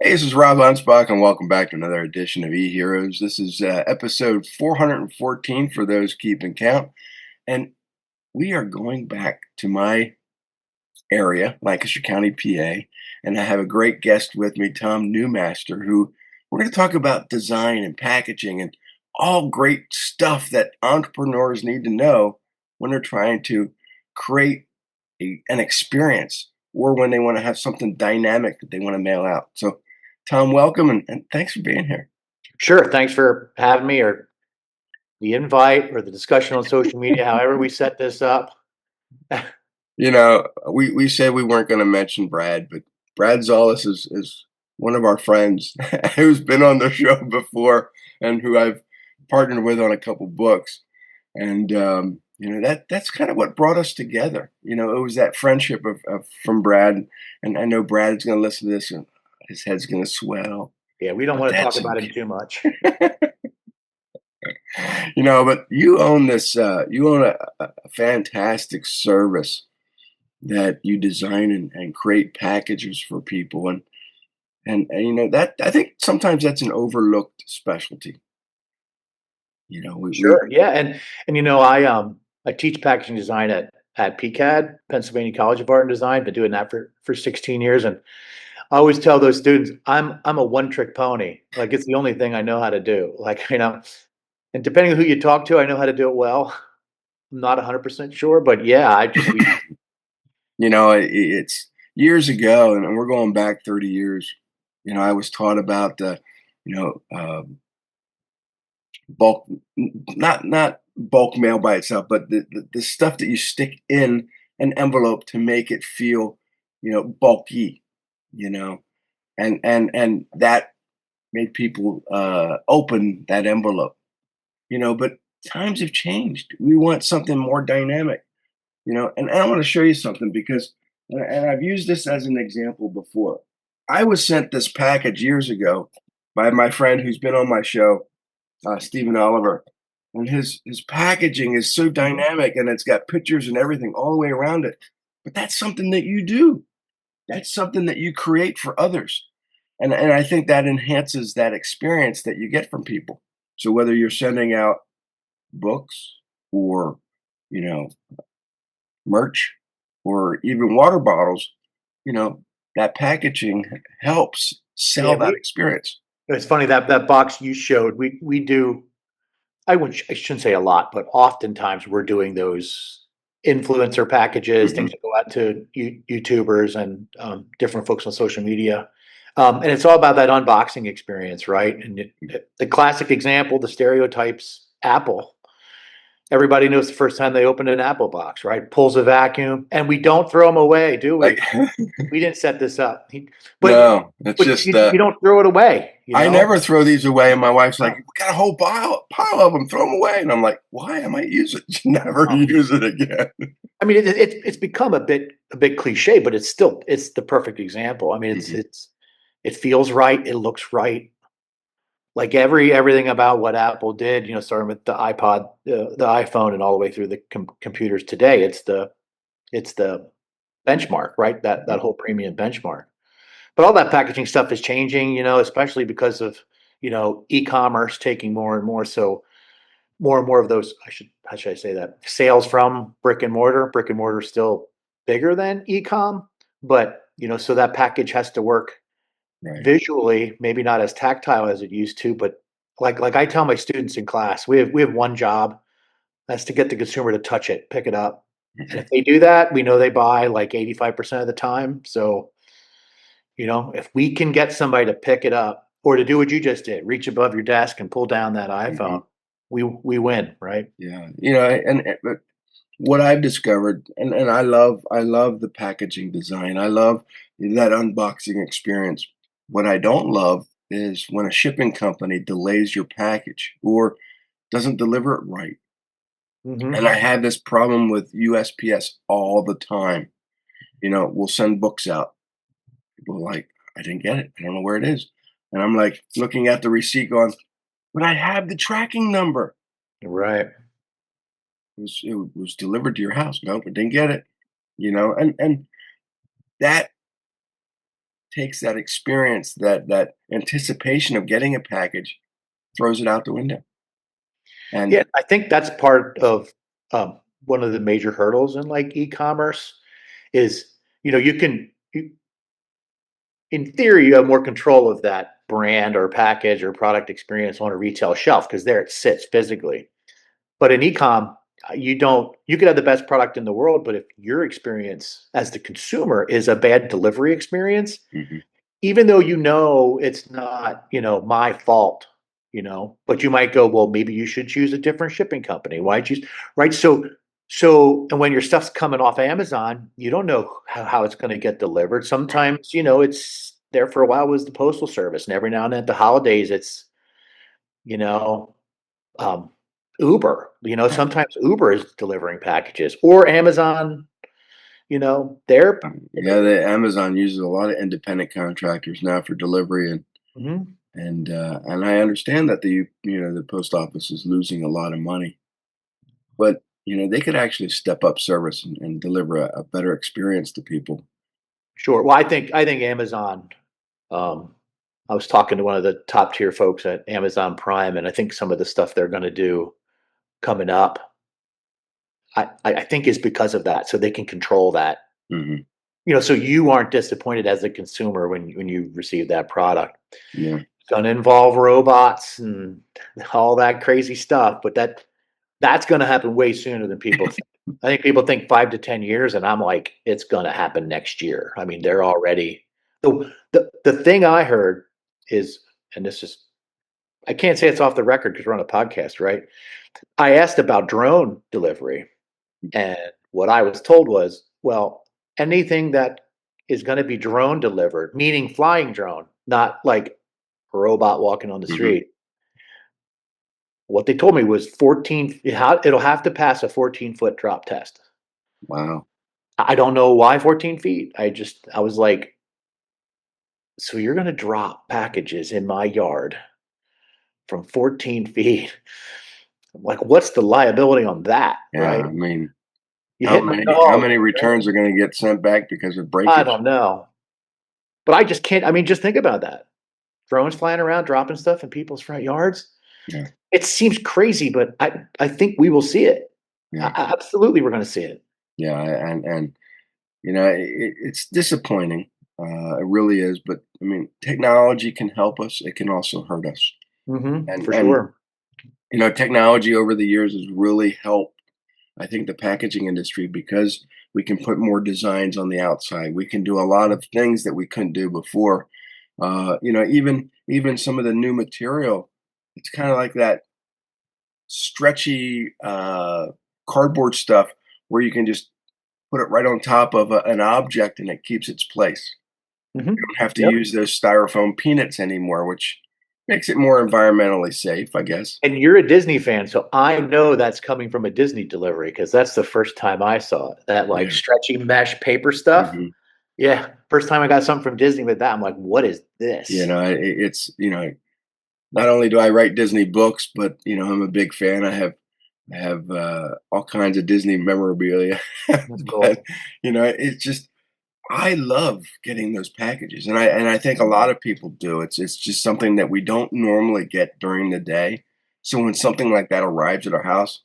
Hey, this is Rob Anspach, and welcome back to another edition of eHeroes. This is episode 414 for those keeping count. And we are going back to my area, Lancaster County, PA. And I have a great guest with me, Tom Newmaster, who we're going to talk about design and packaging and all great stuff that entrepreneurs need to know when they're trying to create an experience or when they want to have something dynamic that they want to mail out. So, Tom, welcome and thanks for being here. Sure. Thanks for having me or the invite or the discussion on social media, however we set this up. We said we weren't going to mention Brad, but Brad Zullis is one of our friends who's been on the show before and who I've partnered with on a couple books. And that's kind of what brought us together. It was that friendship of from Brad, and I know Brad's going to listen to this, and his head's going to swell. Yeah, we don't But want to talk that's about him okay. too much. But you own this. You own a fantastic service that you design and create packages for people, and that I think sometimes that's an overlooked specialty. We Sure. Yeah. And I teach packaging design at PCAD, Pennsylvania College of Art and Design, been doing that for 16 years. And I always tell those students, I'm a one-trick pony. Like it's the only thing I know how to do. And depending on who you talk to, I know how to do it well. I'm not 100% sure, but yeah, I just we it's years ago, and we're going back 30 years. I was taught about the you know bulk, not bulk mail by itself, but the stuff that you stick in an envelope to make it feel, bulky, you know, and that made people open that envelope, but times have changed. We want something more dynamic, and I want to show you something because, and I've used this as an example before. I was sent this package years ago by my friend who's been on my show, Stephen Oliver, and his packaging is so Mhm. dynamic and it's got pictures and everything all the way around it. But that's something that you do. That's something that you create for others, and I think that enhances that experience that you get from people. So whether you're sending out books or you know merch or even water bottles, you know that packaging helps Yeah, sell that we experience. it's funny that box you showed. We do. I shouldn't say a lot, but oftentimes we're doing those influencer packages, things Hmm. that go out to YouTubers and different folks on social media. And it's all about that unboxing experience, right? And the classic example, the stereotypes, Apple. Everybody knows the first time they opened an Apple box, right? Pulls a vacuum, and we don't throw them away, do Like, we? We didn't set this up. But no, it's but just you don't throw it away, you I know? never throw these away, and my wife's like, No, "We got a whole pile of them. Throw them away." And I'm like, "Why? I might use it. Never no. use it again." I mean, it's become a bit cliche, but it's the perfect example. I mean, Hmm. it feels right, it looks right. Like everything about what Apple did, starting with the iPod, the iPhone, and all the way through the computers today. It's the benchmark, right? That whole premium benchmark. But all that packaging stuff is changing, especially because of e-commerce taking more and more. So more and more of those, how should I say that? Sales from brick and mortar. Brick and mortar is still bigger than e-com, but so that package has to work Right. visually, maybe not as tactile as it used to, but like I tell my students in class, we have one job, that's to get the consumer to touch it, pick it up. And if Mhm. they do that, we know they buy like 85% of the time. So, if we can get somebody to pick it up or to do what you just did, reach above your desk and pull down that Mhm. iPhone, we win, right? Yeah, but what I've discovered, and I love the packaging design. I love that unboxing experience. What I don't love is when a shipping company delays your package or doesn't deliver it right. And Mhm. I have this problem with USPS all the time. We'll send books out. People are like, I didn't get it. I don't know where it is. And I'm like looking at the receipt going, but I have the tracking number. Right. It was delivered to your house. Nope, I didn't get it. And that takes that experience, that anticipation of getting a package, throws it out the window. And Yeah, I think that's part of one of the major hurdles in like e-commerce is, you can, in theory, you have more control of that brand or package or product experience on a retail shelf because there it sits physically. But in e-com, you don't. You could have the best product in the world, but if your experience as the consumer is a bad delivery experience, mhm, even though it's not, my fault, but you might go, well, maybe you should choose a different shipping company. Why choose, right? And when your stuff's coming off Amazon, you don't know how it's going to get delivered. Sometimes, it's there for a while was the postal service, and every now and then at the holidays, it's, you know, um, Uber. right. Sometimes Uber is delivering packages or Amazon. They're. Yeah, the Amazon uses a lot of independent contractors now for delivery, Mhm. and I understand that the post office is losing a lot of money, but they could actually step up service and deliver a better experience to people. Sure. Well, I think Amazon. Um, I was talking to one of the top tier folks at Amazon Prime, and I think some of the stuff they're going to do coming up, I think is because of that, so they can control that. Hmm. So you aren't disappointed as a consumer when you receive that product. Yeah, It's going to involve robots and all that crazy stuff, but that's going to happen way sooner than people think. I think people think 5 to 10 years, and I'm like, it's going to happen next year. I mean, they're already the thing I heard is, and this is, I can't say it's off the record because we're on a podcast, right? I asked about drone delivery, and what I was told was, well, anything that is going to be drone delivered, meaning flying drone, not like a robot walking on the hmm, street. What they told me was 14, it'll have to pass a 14-foot drop test. wow, I don't know why 14 feet. I was like, so you're going to drop packages in my yard from 14 feet. I'm like, what's the liability on that, yeah. right? I mean, You how hit my many how dog, many right? returns are going to get sent back because of I breakage? don't know. But I just can't. I mean, just think about that. Drones flying around, dropping stuff in people's front yards. Yeah, It seems crazy, but I think we will see it. yeah, Absolutely, we're going to see it. yeah, and it's disappointing. It really is. But I mean, technology can help us. It can also hurt us. For And sure. technology over the years has really helped, I think, the packaging industry because we can put more designs on the outside. We can do a lot of things that we couldn't do before. Even some of the new material, it's kind of like that stretchy cardboard stuff where you can just put it right on top of an object and it keeps its place. Hmm. You don't have to Yep. use those styrofoam peanuts anymore, which makes it more environmentally safe, I guess. And you're a Disney fan, so I know that's coming from a Disney delivery because that's the first time I saw it. That like Yeah. stretchy mesh paper stuff. Hmm. Yeah, first time I got something from Disney with that, I'm like, what is this? It's not only do I write Disney books, but I'm a big fan. I have all kinds of Disney memorabilia, That's but cool. it's just I love getting those packages, and I think a lot of people do. It's just something that we don't normally get during the day. So when something like that arrives at our house,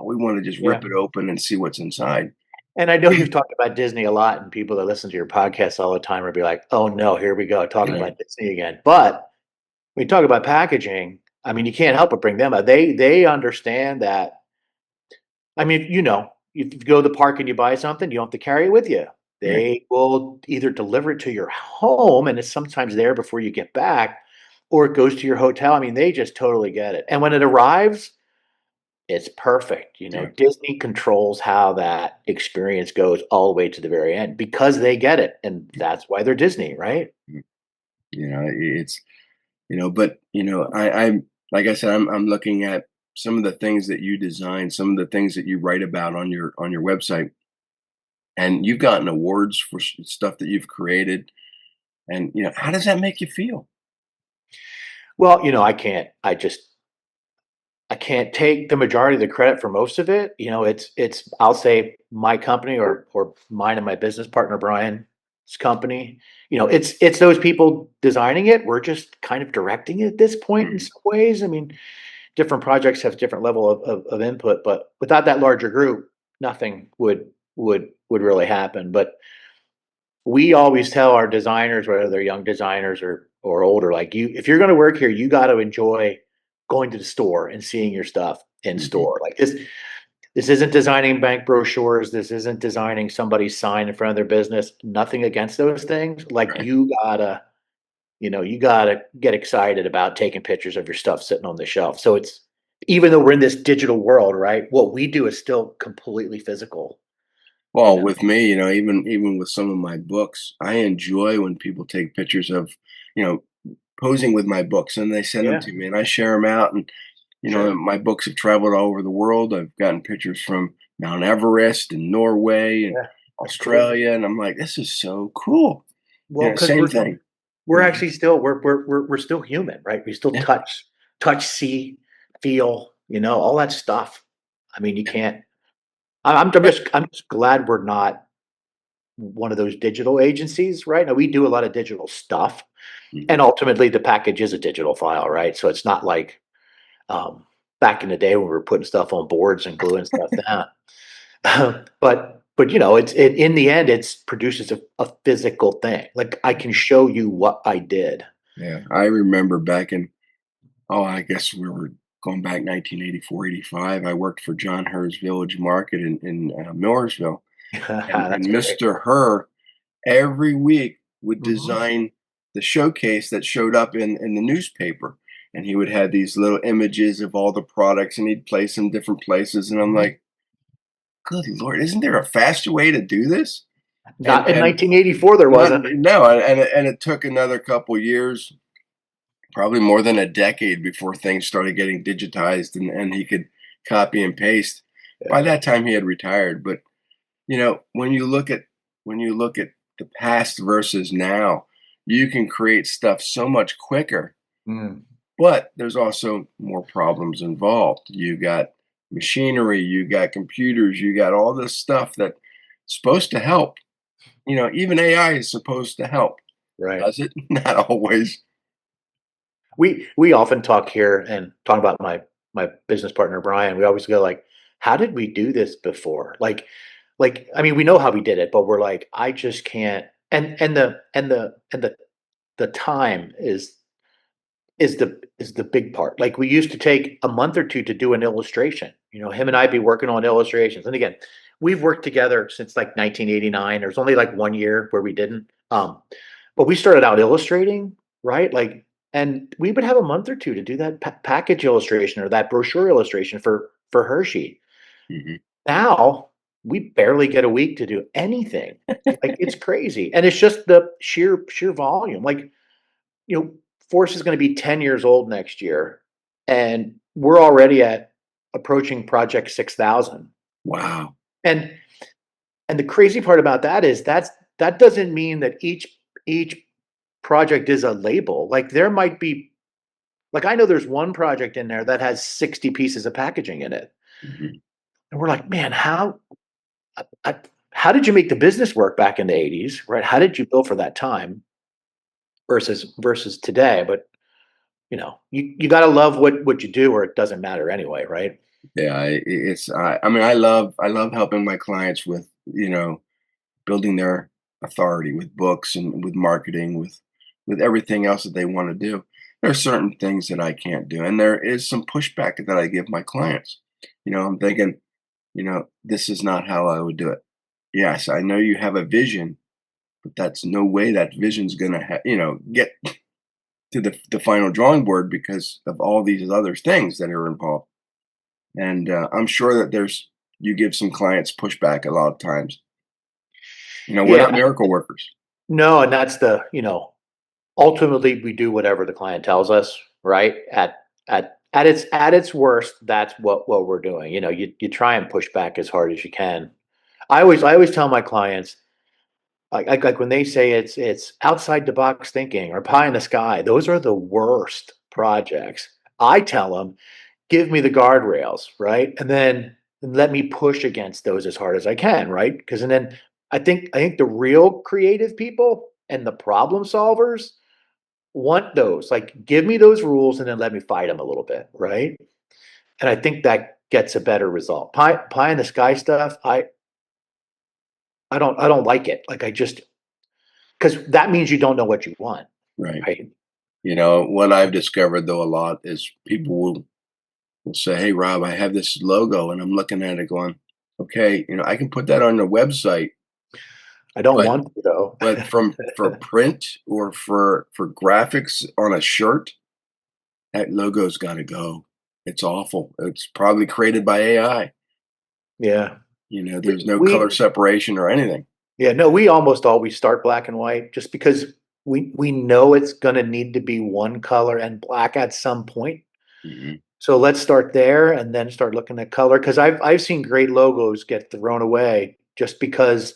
we want to just Yeah. rip it open and see what's inside. And I know you've talked about Disney a lot, and people that listen to your podcast all the time will be like, "Oh no, here we go, talking Right. about Disney again." But when you talk about packaging, I mean, you can't help but bring them up. They understand that. I mean, if you go to the park and you buy something, you don't have to carry it with you. Right. They will either deliver it to your home, and it's sometimes there before you get back, or it goes to your hotel. I mean, they just totally get it. And when it arrives, it's perfect. Yeah. Disney controls how that experience goes all the way to the very end because they get it. And that's why they're Disney, right? Mm. It's but I'm like I said, I'm looking at some of the things that you design, some of the things that you write about on your website, and you've gotten awards for stuff that you've created. And how does that make you feel? Well, I can't take the majority of the credit for most of it. It's I'll say my company or mine and my business partner Brian. company. It's those people designing it. We're just kind of directing it at this point in Mhm. some ways. I mean, different projects have different level of input, but without that larger group, nothing would really happen. But we always tell our designers, whether they're young designers or older, like, if you're going to work here, you got to enjoy going to the store and seeing your stuff in Mhm. store. Like this isn't designing bank brochures. This isn't designing somebody's sign in front of their business. Nothing against those things. Like, Right. you gotta get excited about taking pictures of your stuff sitting on the shelf. So it's, even though we're in this digital world, right? What we do is still completely physical, you Well, know? with me, even with some of my books, I enjoy when people take pictures of, you know, posing with my books and they send them Yeah, to me and I share them out. And, sure. my books have traveled all over the world. I've gotten pictures from Mount Everest and Norway and Yeah, that's cool. Australia. And I'm like, this is so cool. Well, because Same thing. we're You know, actually still we're still human, right? We still yeah. touch, see, feel, all that stuff. I mean, you can't. But I'm just glad we're not one of those digital agencies, right? Now we do a lot of digital stuff, mhm, and ultimately the package is a digital file, right? So it's not like um, back in the day when we were putting stuff on boards and gluing stuff down. But in the end, it's produces a physical thing. Like, I can show you what I did. yeah, I remember back in, oh, I guess we were going back 1984, 85. I worked for John Herr's Village Market in Millersville. And That's great. Mr. Herr every week would Mhm, design the showcase that showed up in the newspaper. And he would have these little images of all the products and he'd place them different places. And I'm mhm. like, good Lord, isn't there a faster way to do this? Not in And 1984, there not, wasn't. no, and it took another couple years, probably more than a decade before things started getting digitized and he could copy and paste. By Yeah. that time he had retired. But when you look at the past versus now, you can create stuff so much quicker, Mm. but there's also more problems involved. You got machinery, you got computers, you got all this stuff that's supposed to help. Even AI is supposed to help. Right. Does it? Not always. We often talk here and talk about my business partner, Brian. We always go like, "How did we do this before?" I mean, we know how we did it, but we're like, "I just can't." And the time is the big part. Like, we used to take a month or 2 to do an illustration. Him and I'd be working on illustrations. And again, we've worked together since like 1989. There's only like 1 year where we didn't. But we started out illustrating, right? Like, and we would have a month or 2 to do that package illustration or that brochure illustration for Hershey. Mhm. Now, we barely get a week to do anything. Like, it's crazy. And it's just the sheer volume. Like, you know, Force is going to be 10 years old next year, and we're already at approaching project 6,000. Wow. And the crazy part about that is that doesn't mean that each project is a label. Like, there might be, like, I know there's one project in there that has 60 pieces of packaging in it. Mhm. And we're like, man, I, how did you make the business work back in the 80s, right? How did you build for that time versus today? But you got to love what you do, or it doesn't matter anyway, right? Yeah, I mean, I love helping my clients with, building their authority with books and with marketing, with everything else that they want to do. There are certain things that I can't do, and there is some pushback that I give my clients. I'm thinking, this is not how I would do it. Yes, I know you have a vision, but that's no way that vision's gonna get to the final drawing board because of all these other things that are involved. And I'm sure that you give some clients pushback a lot of times. We're not Yeah, miracle workers. no, and that's ultimately we do whatever the client tells us, right? At its worst, that's what we're doing. You try and push back as hard as you can. I always tell my clients, like when they say it's outside the box thinking or pie in the sky, those are the worst projects. I tell them, give me the guardrails, right? And then let me push against those as hard as I can, right? Because and then I think the real creative people and the problem solvers want those. Like, give me those rules and then let me fight them a little bit, right? And I think that gets a better result. Pie in the sky stuff, I don't like it. Like, I just, because that means you don't know what you want, Right. right? What I've discovered though a lot is people will say, "Hey, Rob, I have this logo," and I'm looking at it going, "Okay, I can put that on the website, I don't but want to though. from for print or for graphics on a shirt, that logo's got to go. It's awful. It's probably created by AI. Yeah. There's no color We separation or anything." Yeah, no, we almost always start black and white just because we know it's gonna need to be one color and black at some point. Hmm. So let's start there and then start looking at color. Because I've seen great logos get thrown away just because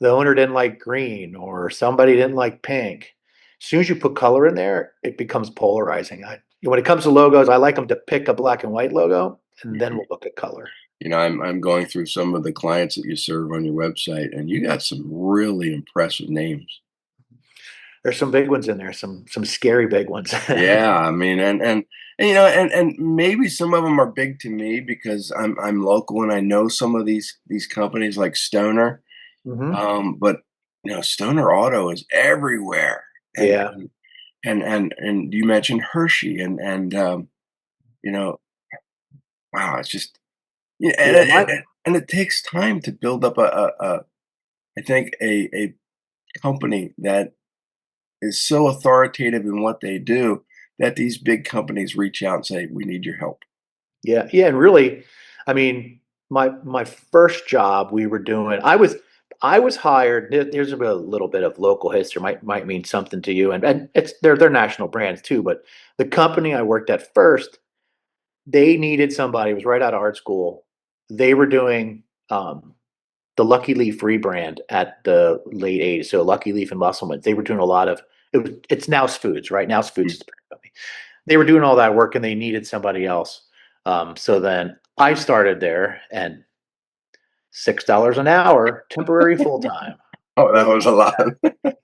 the owner didn't like green or somebody didn't like pink. As soon as you put color in there, it becomes polarizing. When it comes to logos, I like them to pick a black and white logo, and then we'll look at color. I'm going through some of the clients that you serve on your website, and you got some really impressive names. There's some big ones in there, some scary big ones. Yeah, I mean, and maybe some of them are big to me because I'm local and I know some of these companies like Stoner. Hmm. But Stoner Auto is everywhere, and Yeah, and you mentioned Hershey, and you know, wow, it's just yeah, yeah. and it takes time to build up I think a company that is so authoritative in what they do that these big companies reach out and say, "We need your help." Yeah, yeah, and really, I mean, my first job we were doing, I was hired. There's a little bit of local history might mean something to you, and they're national brands too. But the company I worked at first, they needed somebody. It was right out of art school. They were doing the Lucky Leaf rebrand at the late '80s. So Lucky Leaf and Musselman. They were doing a lot of it's Now's Foods, right? Now's Foods is Mm. the parent company. They were doing all that work and they needed somebody else. So then I started there and $6 an hour, temporary full time. Oh, that Was was a lot.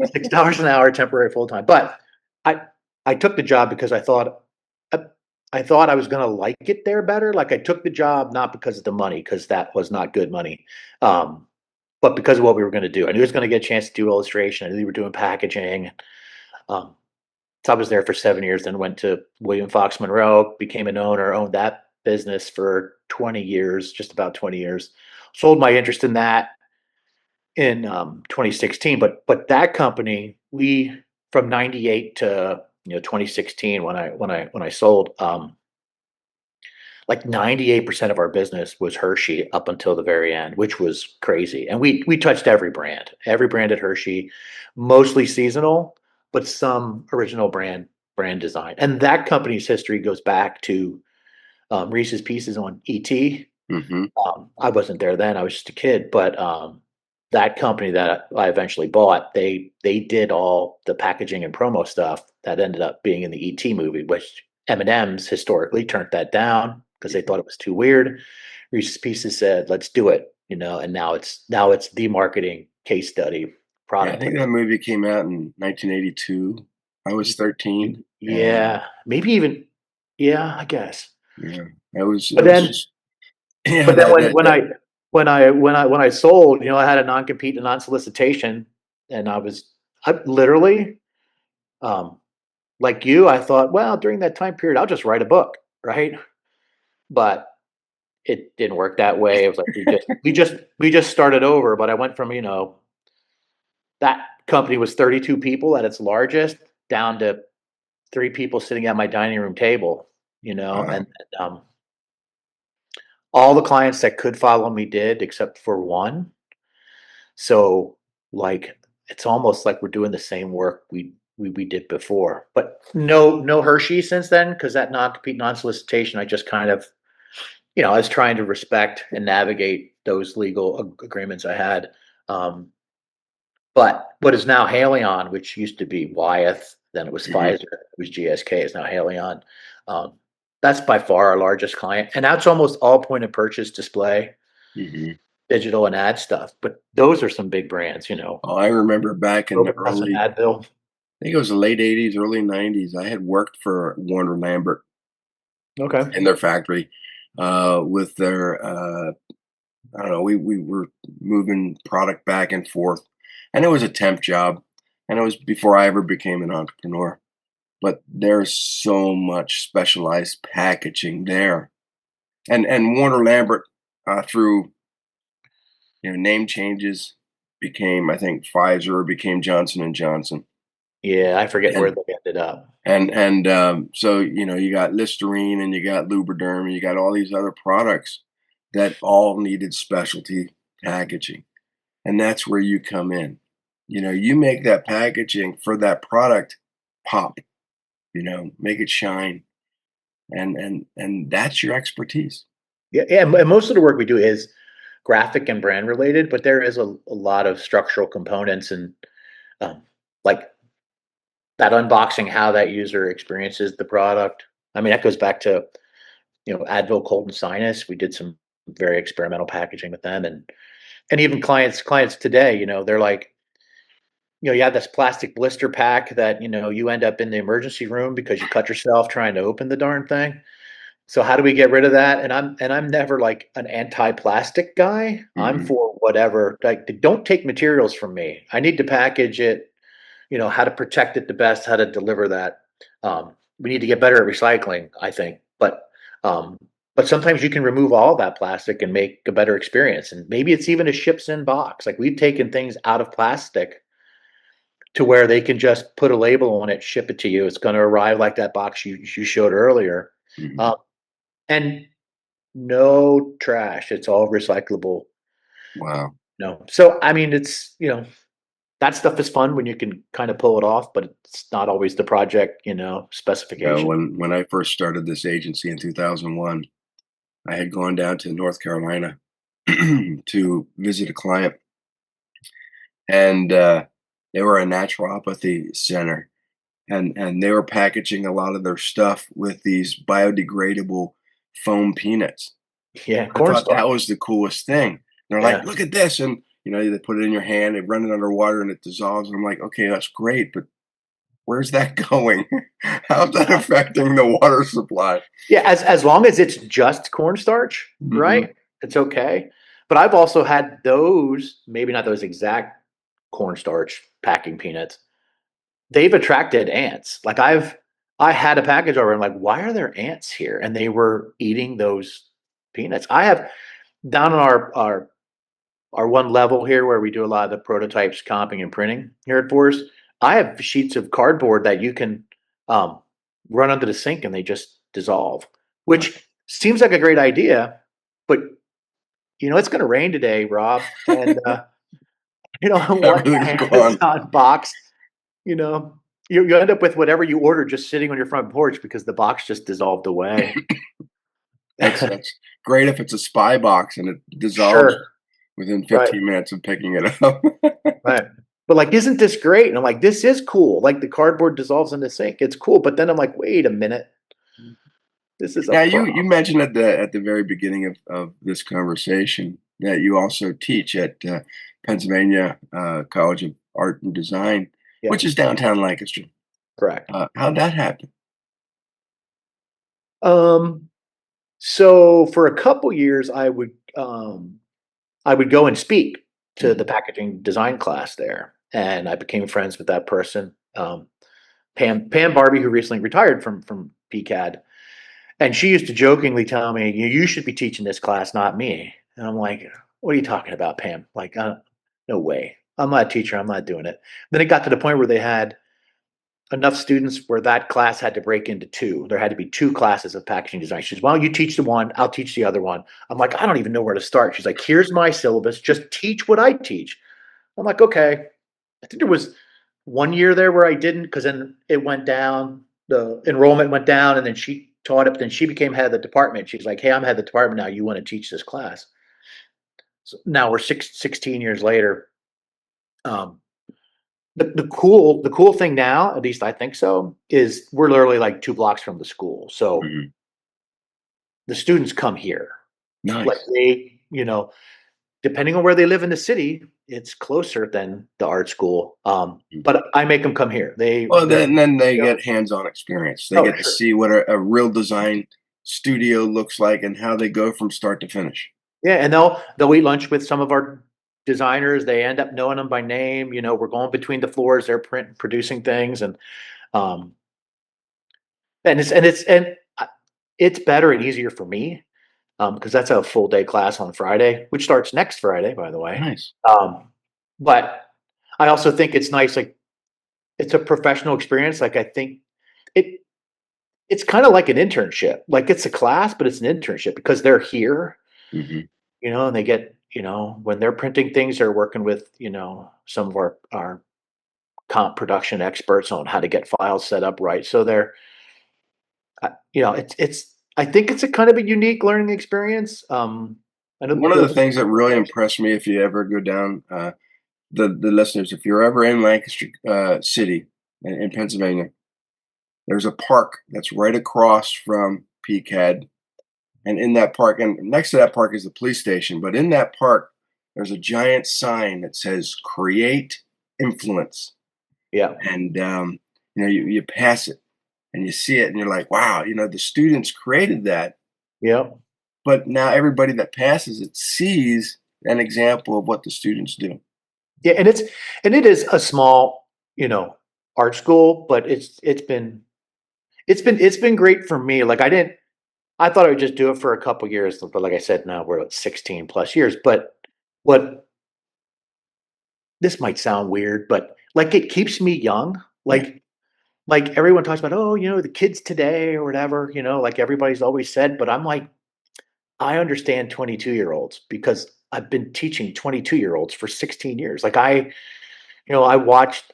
$6 an hour, temporary full time. But I I took the job because I, I thought I was going to like it there better. Like I took the job not because of the money, because that was not good money, um, but because of what we were going to do. I knew I was going to get a chance to do illustration. I knew we were doing packaging. Um, so I was there for 7 years, then went to William Fox Monroe, became an owner, owned that business for 20 years, just about 20 years. Sold my interest in that in 2016, but that company, we from 98 to 2016 when I sold, like 98% of our business was Hershey up until the very end, which was crazy. And we touched every brand at Hershey, mostly seasonal, but some original brand design. And that company's history goes back to Reese's Pieces on ET. Hmm. I wasn't there then; I was just a kid. But that company that I eventually bought, they did all the packaging and promo stuff that ended up being in the ET movie, which M&M's historically turned that down because they thought it was too weird. Reese's Pieces said, "Let's do it," and now it's the marketing case study, Yeah, I product think that placement. movie came out in 1982. I was 13, and Yeah, maybe even, yeah, I guess. yeah, that But was then just yeah, But then that that that when I sold, I had a non-compete and non-solicitation, and I literally, um, like you, I thought, well, during that time period, I'll just write a book, right? But it didn't work that way. It was like we just started over. But I went from that company was 32 people at its largest down to three people sitting at my dining room table, wow. and um, all the clients that could follow me did, except for one. So, like, it's almost like we're doing the same work we did before, but no Hershey since then because that non-compete, non-solicitation, I just kind of, I was trying to respect and navigate those legal agreements I had. Um, but what is now Haleon, which used to be Wyeth, then it was Hmm. Pfizer, it was GSK, is now Haleon. Um, that's by far our largest client, and that's almost all point of purchase display. Hmm. digital and ad stuff, but those are some big brands, Oh, I remember back in the Robitussin and early, Advil. I think it was the late '80s, early '90s. I had worked for Warner Lambert Okay. in their factory with their I don't know, we were moving product back and forth, and it was a temp job, and it was before I ever became an entrepreneur. But there's so much specialized packaging there, and Warner Lambert through name changes became, I think, Pfizer, became Johnson and Johnson, Yeah, I forget where and they ended up. so you got Listerine and you got Lubriderm and you got all these other products that all needed specialty packaging. And that's where you come in. You make that packaging for that product pop, make it shine. And that's your expertise. Yeah, yeah, and most of the work we do is graphic and brand related, but there is a lot of structural components and um, like that unboxing, how that user experiences the product. I mean, that goes back to Advil Cold and Sinus. We did some very experimental packaging with them, and even clients today, they're like, you have this plastic blister pack that you end up in the emergency room because you cut yourself trying to open the darn thing. So how do we get rid of that? And I'm never like an anti-plastic guy. I'm Hmm. for whatever. Like, don't take materials from me. I need to package it, how to protect it the best, how to deliver that. We need to get better at recycling, I think. Um, but sometimes you can remove all that plastic and make a better experience. And maybe it's even a ships in box. Like, we've taken things out of plastic to where they can just put a label on it, ship it to you. It's going to arrive like that box you showed earlier. Hmm. Um, and no trash. It's all recyclable. Wow. No. So I mean, it's that stuff is fun when you can kind of pull it off, but it's not always the project, specification. When I first started this agency in 2001, I had gone down to North Carolina to visit a client, and they were a naturopathy center, and they were packaging a lot of their stuff with these biodegradable foam peanuts. Yeah, I thought cornstarch. that was the coolest thing. They're like, Yeah. "Look at this," and they put it in your hand, they run it underwater, and it dissolves. And I'm like, "Okay, that's great, but where's that going? How's that affecting the water supply?" Yeah, as long as it's just cornstarch, Mhm. right? It's okay. But I've also had those, maybe not those exact cornstarch packing peanuts. They've attracted ants. Like, I had a package over and I'm like, why are there ants here? And they were eating those peanuts. I have down on our one level here where we do a lot of the prototypes, comping and printing here at Forest. I have sheets of cardboard that you can um, run under the sink and they just dissolve, which seems like a great idea, but it's going to rain today, Rob, and you don't want Everything's the gone. Amazon box. You know, you end up with whatever you order just sitting on your front porch because the box just dissolved away. That's great if it's a spy box and it dissolves Sure, within right. 15 minutes of picking it up. Right. But like, isn't this great? And I'm like, this is cool. Like, the cardboard dissolves in the sink. It's cool. But then I'm like, wait a minute. This is a Now, you problem. mentioned at the very beginning of this conversation that you also teach at Pennsylvania College of Art and Design, Yeah, which is downtown Lancaster. correct. How'd that happen? Um, so for a couple years, I would go and speak to the Mhm. packaging design class there, and I became friends with that person, Pam Barbie, who recently retired from PCAD, and she used to jokingly tell me, "You should be teaching this class, not me." And I'm like, "What are you talking about, Pam? Like, no way. I'm not a teacher. I'm not doing it." Then it got to the point where they had enough students where that class had to break into two. There had to be two classes of packaging design. She says, "Well, you teach the one, I'll teach the other one." I'm like, "I don't even know where to start." She's like, "Here's my syllabus. Just teach what I teach." I'm like, "Okay." I think there was one year there where I didn't, because then it went down. The enrollment went down, and then she taught it. But then she became head of the department. She's like, "Hey, I'm head of the department now. You want to teach this class?" So now we're 16 years later. Um, the cool thing now, at least I think so, is we're literally like 2 blocks from the school. So Mhm. the students come here. Like, Nice. they, depending on where they live in the city, it's closer than the art school. But I make them come here. Well, They're, then they you know, get hands-on experience. They oh, get to sure. see what a real design studio looks like and how they go from start to finish. Yeah, and they'll eat lunch with some of our designers. They end up knowing them by name. We're going between the floors. They're producing things, um, and it's better and easier for me because that's a full day class on Friday, which starts next Friday, by the way. Nice. But I also think it's nice, like it's a professional experience. Like I think it it's kind of like an internship. Like it's a class, but it's an internship because they're here, Hmm. and they get, when they're printing things, they're working with, some of our comp production experts on how to get files set up right. So I think it's a kind of a unique learning experience. I know One of the the things that really impressed me, if you ever go down, the listeners, if you're ever in Lancaster City in Pennsylvania, there's a park that's right across from PCAD. And in that park, and next to that park is the police station, but in that park, there's a giant sign that says "Create Influence." Yeah, And you pass it and you see it, and you're like, "Wow!" The students created that, yeah, but now everybody that passes it sees an example of what the students do. yeah, and it is a small, art school, but it's been great for me. Like I thought I would just do it for a couple years, but like I said, now we're at 16 plus years. But what this might sound weird, but like it keeps me young. Yeah, Like everyone talks about, oh, the kids today or whatever, like everybody's always said, but I'm like, I understand 22-year-olds because I've been teaching 22-year-olds for 16 years. Like I watched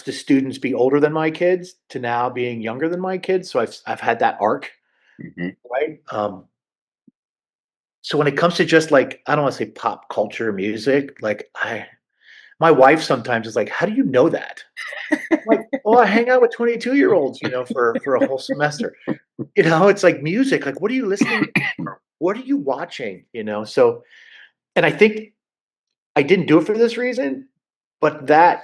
the students be older than my kids to now being younger than my kids. So I've had that arc, hmm, right? So when it comes to just like, I don't want to say pop culture music, like my wife sometimes is like, how do you know that? I'm like, oh, I hang out with 22-year-olds, for a whole semester. It's like music. Like, what are you listening to? What are you watching? So, and I think I didn't do it for this reason, but that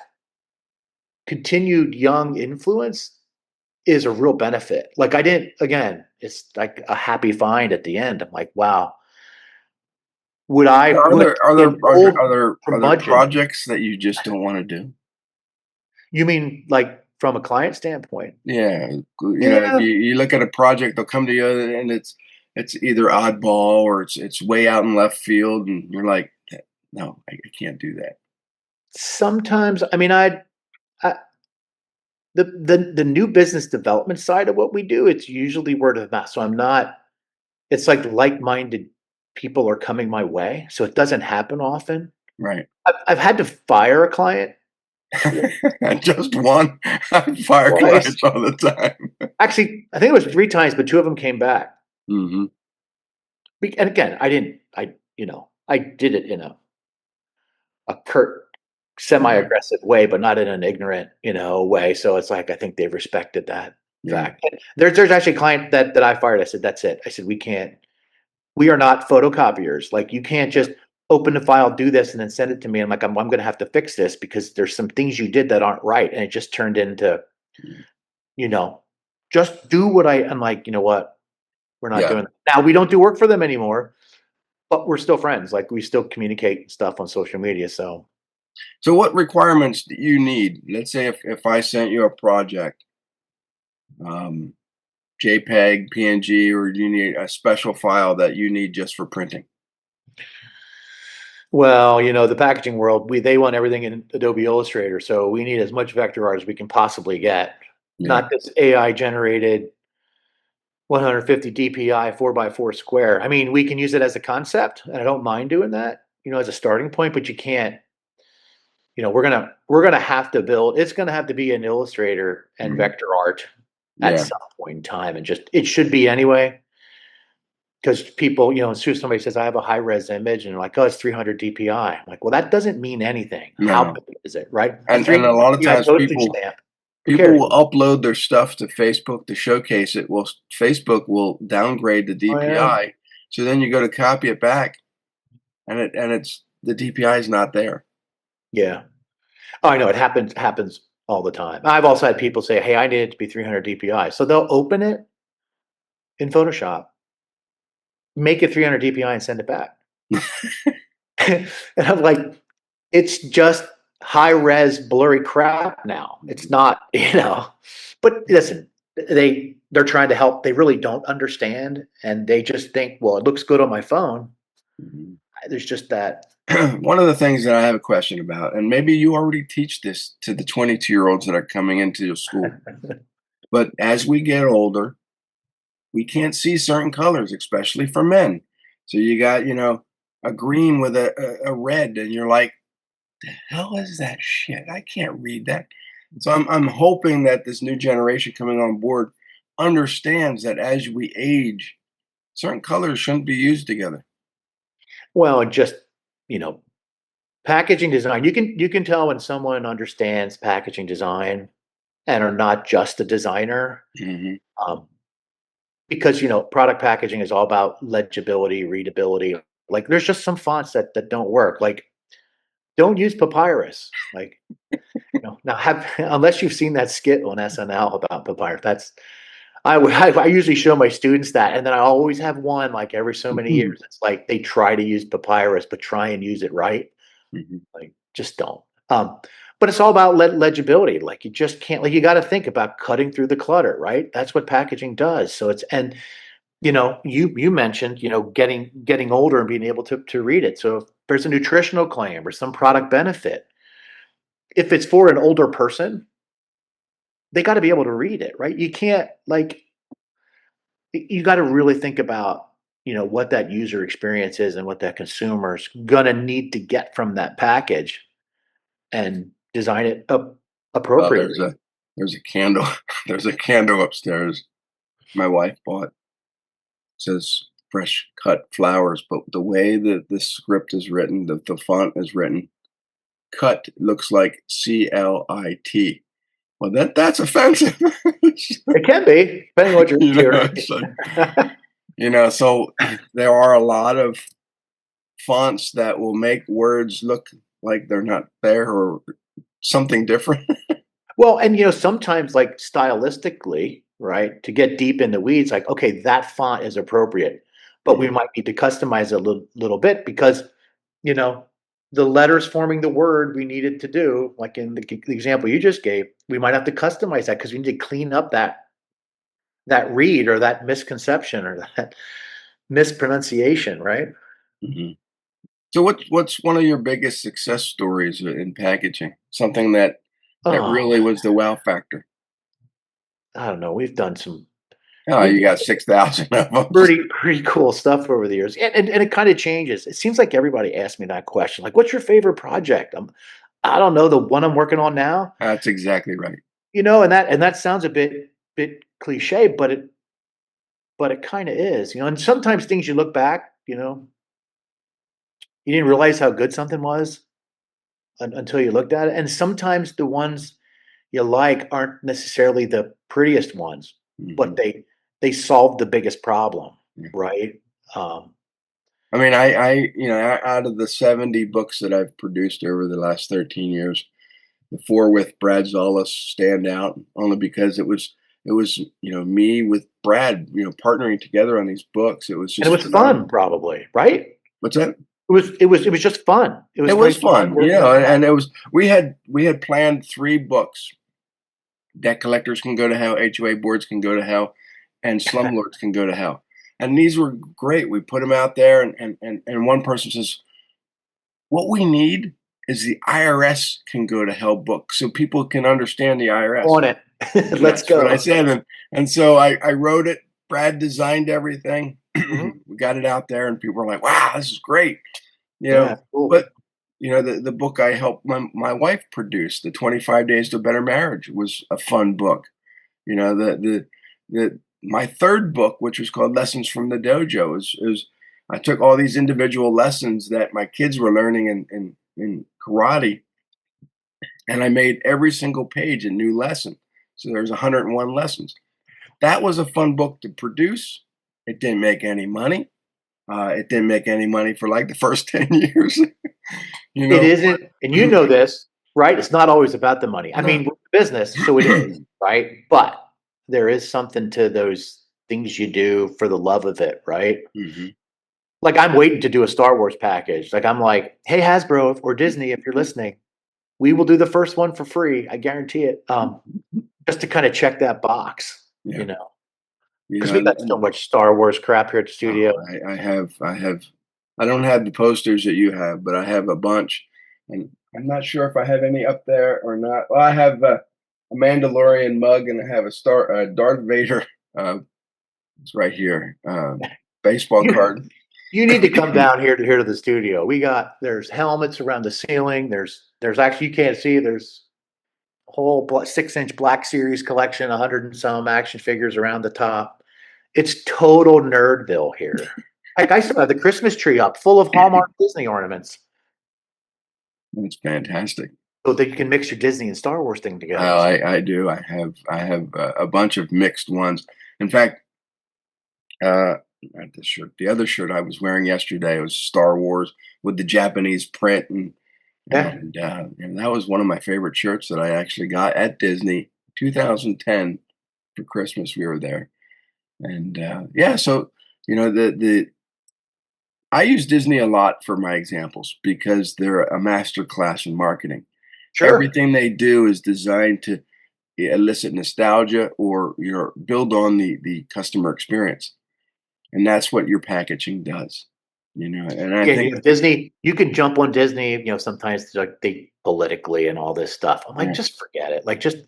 continued young influence is a real benefit. Like I didn't, again, it's like a happy find at the end. I'm like, wow, Are would there are I there are there enroll are there are there curmudgeon? projects that you just don't want to do? You mean like from a client standpoint? Yeah, if Yeah, you look at a project, they'll come to you and it's either oddball or it's way out in left field, and you're like, no, I can't do that. sometimes. I mean, I the new business development side of what we do, it's usually word of mouth. So I'm not. It's like-minded people are coming my way, so it doesn't happen often. Right. I've had to fire a client tw Just one. I fire twice. clients all the time. Actually, I think it was 3 times, but 2 of them came back. Hmm. And again, I didn't I did it in a curt, Right. semi-aggressive way, but not in an ignorant, way. So it's like I think they respected that Yeah. fact. And there's actually a client that I fired. I said, "That's it." I said, we are not photocopiers. Like you can't Yeah. just open the file, do this, and then send it to me. I'm like, I'm gonna have to fix this because there's some things you did that aren't right." And it just turned into, you know, just do what I'm like, you know what? We're not Yeah. doing that. Now we don't do work for them anymore, but we're still friends. Like we still communicate and stuff on social media. So So, what requirements do you need? Let's say if I sent you a project, um, JPEG, PNG, or you need a special file that you need just for printing. well, the packaging world, they want everything in Adobe Illustrator, so we need as much vector art as we can possibly get. Yeah. Not this AI generated 150 DPI 4x4 square. I mean, we can use it as a concept, and I don't mind doing that, as a starting point, but you can't, we're gonna have to build, it's gonna have to be an Illustrator and Mhm. vector art at Yeah. some point in time, and just it should be anyway. Because people, as soon as somebody says I have a high res image and they're like, oh, it's 300 DPI. I'm like, well, that doesn't mean anything. How No. big is it, right? A And 300 a lot of DPI times postage stamp. Who people cares? will upload their stuff to Facebook to showcase it. Well, Facebook will downgrade the Oh yeah. DPI. So then you go to copy it back and it's the DPI is not there. Yeah. Oh, I know it happens all the time. I've also had people say, "Hey, I need it to be 300 DPI." So they'll open it in Photoshop, make it 300 DPI and send it back. And I'm like, it's just high res blurry crap now. It's not, but listen, they're trying to help. They really don't understand and they just think, well, it looks good on my phone. Mhm. There's just that. One of the things that I have a question about, and maybe you already teach this to the 22-year-olds that are coming into your school, but as we get older, we can't see certain colors, especially for men. So you got, a green with a red, and you're like, the hell is that shit? I can't read that. So I'm hoping that this new generation coming on board understands that as we age, certain colors shouldn't be used together. Well, just, you know, packaging design. You can tell when someone understands packaging design and are not just a designer. Hmm. Um, because product packaging is all about legibility, readability. Like there's just some fonts that don't work. Like don't use papyrus. Like now have unless you've seen that skit on SNL about papyrus. That's I usually show my students that, and then I always have one like every so many Hmm. years. It's like they try to use papyrus, but try and use it right. Hmm. Like just don't. Um, but it's all about legibility. Like you just can't. Like you got to think about cutting through the clutter, right? That's what packaging does. So it's and you mentioned, getting older and being able to read it. So if there's a nutritional claim or some product benefit, if it's for an older person, they got to be able to read it, right? You can't like you got to really think about, what that user experience is and what that consumer's gonna need to get from that package and design it up Well, there's appropriately. a candle. There's a candle upstairs. My wife bought. Says fresh cut flowers, but the way that the script is written, the font is written, cut looks like CLIT. Well, that's offensive. It can be, depending on what you're It's like, so there are a lot of fonts that will make words look like they're not there or something different. Well, and sometimes like stylistically, right, to get deep in the weeds, like, okay, that font is appropriate, but we Yeah. might need to customize it a little bit because, you know, the letters forming the word we needed to do, like in the example you just gave, we might have to customize that because we need to clean up that read or that misconception or that mispronunciation, right? Mhm. So what's one of your biggest success stories in packaging? Something that Oh, really was the wow factor. I don't know. Oh, We've you done got 6,000 of them. pretty cool stuff over the years, and it kind of changes. It seems like everybody asks me that question, like, "What's your favorite project?" I don't know, the one I'm working on now, That's exactly right. and that sounds a bit cliche, but it kind of is, And sometimes things you look back, you didn't realize how good something was until you looked at it, and sometimes the ones you like aren't necessarily the prettiest ones, but Mhm. they solve the biggest problem, Yeah. right? Um, I mean, out of the 70 books that I've produced over the last 13 years, the four with Brad Zullis stand out only because it was me with Brad, partnering together on these books. It was and it just was fun, phenomenal. probably, right? What's that? It was just fun. It It was was like fun fun, working on and that. it was we had planned 3 books. Debt collectors can go to hell, HOA boards can go to hell, and slumlords can go to hell. And these were great. We put them out there, and one person says, "What we need is the IRS can go to hell book, so people can understand the IRS." On it. Let's That's what I go. said, and so I wrote it. Brad designed everything. Mhm. We got it out there, and people were like, "Wow, this is great!" You Yeah, know, cool. but the book I helped my wife produce, the 25 Days to a Better Marriage, was a fun book. The my third book, which was called Lessons from the Dojo, is I took all these individual lessons that my kids were learning in karate, and I made every single page a new lesson. So there's 101 lessons. That was a fun book to produce. It didn't make any money. It didn't make any money for like the first 10 years. You It know, isn't, and you know this, right? It's not always about the money. I no. mean, we're in business, so it is, right? But there is something to those things you do for the love of it, right? Mhm. Like I'm waiting to do a Star Wars package. Like I'm like, hey Hasbro or Disney, if you're listening, we will do the first one for free. I guarantee it. Just to kind of check that box, Yeah, you because know, we got so much Star Wars crap here at the oh, studio. I don't have the posters that you have, but I have a bunch, and I'm not sure if I have any up there or not. Well, I have a Mandalorian mug, and I have a Darth Vader. It's right here. Baseball You card. you need to come down here to the studio. There's helmets around the ceiling. There's actually you can't see. There's a whole 6-inch Black Series collection, 100 and some action figures around the top. It's total nerdville here. Like I still have the Christmas tree up, full of Hallmark Disney ornaments, It's fantastic. so that you can mix your Disney and Star Wars thing together. I do. I have a bunch of mixed ones. In fact, uh, not this shirt. The other shirt I was wearing yesterday was Star Wars with the Japanese print, Yeah. and that was one of my favorite shirts that I actually got at Disney 2010 for Christmas. We were there, and yeah, so the I use Disney a lot for my examples because they're a master class in marketing. Sure. Everything they do is designed to elicit nostalgia or build on the customer experience, and that's what your packaging does. And I Again, think Disney, you can jump on Disney, sometimes like they politically and all this stuff. I'm like, yeah, just forget it. Like just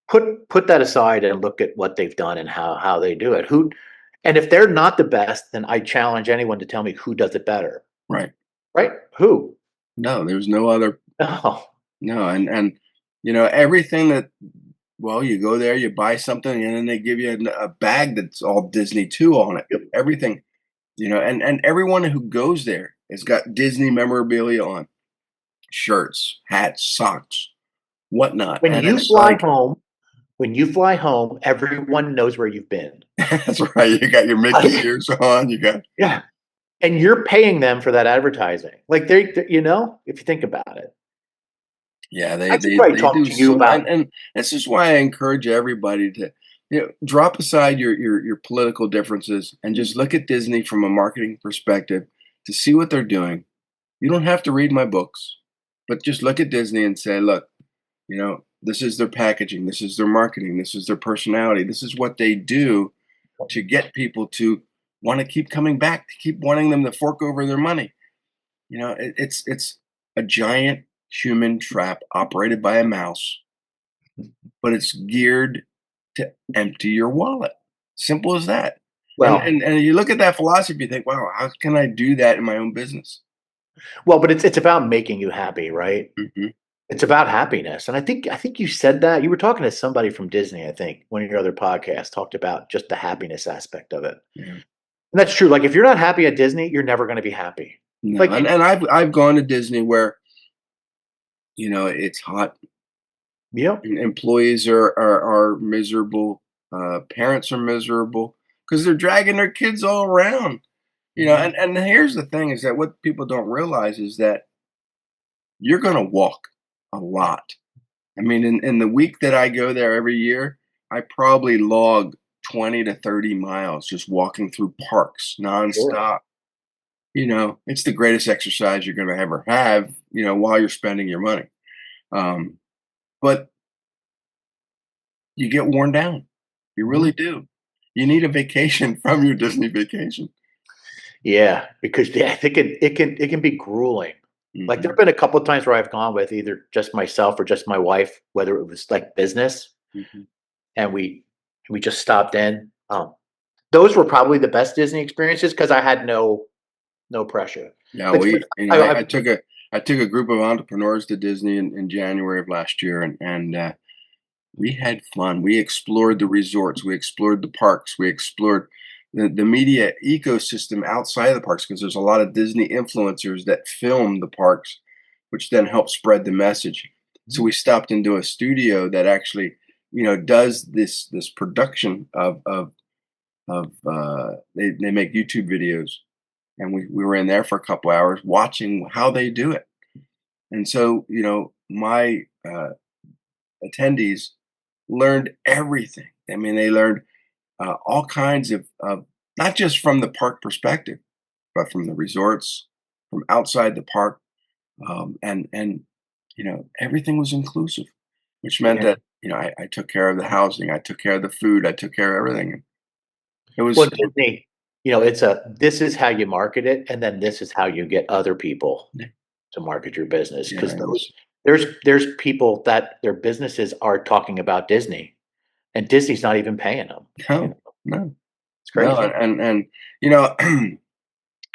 put that aside and look at what they've done and how they do it. And if they're not the best, then I challenge anyone to tell me who does it better. right. Right? Who? No, there's no other. No. No, and everything that well, you go there, you buy something, and then they give you a bag that's all Disney too on it. Yep. Everything, and everyone who goes there has got Disney memorabilia on, shirts, hats, socks, whatnot, When and you it's fly like home, when you fly home, everyone knows where you've been. that's right. You got your Mickey Like, ears on. You got yeah. And you're paying them for that advertising. Like if you think about it. yeah, I should probably they talk do to you so, about and this is why I encourage everybody to drop aside your political differences and just look at Disney from a marketing perspective to see what they're doing. You don't have to read my books, but just look at Disney and say, look, this is their packaging, this is their marketing, this is their personality, this is what they do to get people to want to keep coming back, to keep wanting them to fork over their money. It's a giant human trap operated by a mouse, but it's geared to empty your wallet. Simple as that. And well, and and you look at that philosophy, you think, wow, how can I do that in my own business? but it's about making you happy, right? Mhm. It's about happiness. And I think you said that. You were talking to somebody from Disney, I think, one of your other podcasts talked about just the happiness aspect of it. Yeah. And that's true. Like if you're not happy at Disney, you're never going to be happy. No, Like and I've gone to Disney where, it's hot, yep. and employees are miserable, parents are miserable because 'cause they're dragging their kids all around, Mhm. and here's the thing is that what people don't realize is that you're gonna walk a lot. I mean, in the week that I go there every year, I probably log 20 to 30 miles just walking through parks Sure. nonstop. It's the greatest exercise you're gonna ever have, while you're spending your money. Um, but you get worn down. You Mhm. really do. You need a vacation from your Disney vacation. Yeah, because yeah, it can be grueling. Like Mhm, there've been a couple of times where I've gone with either just myself or just my wife, whether it was like business, mhm. and we just stopped in. Those were probably the best Disney experiences because I had no pressure. Yeah, Like I I took a group of entrepreneurs to Disney in January of last year, and we had fun. We explored the resorts, we explored the parks, we explored the media ecosystem outside of the parks because there's a lot of Disney influencers that film the parks, which then help spread the message. So we stopped into a studio that actually, does this production of they make YouTube videos, and we were in there for a couple hours watching how they do it. And so, my attendees learned everything. I mean, they learned all kinds of not just from the park perspective, but from the resorts, from outside the park, and everything was inclusive, which meant Yeah. that I took care of the housing, I took care of the food, I took care of everything. It Well, was, Disney, it's this is how you market it, and then this is how you get other people yeah, to market your business. yeah, Because it was, there's people that their businesses are talking about Disney, and Disney's not even paying them, you no, know? no, It's no, crazy. and you know,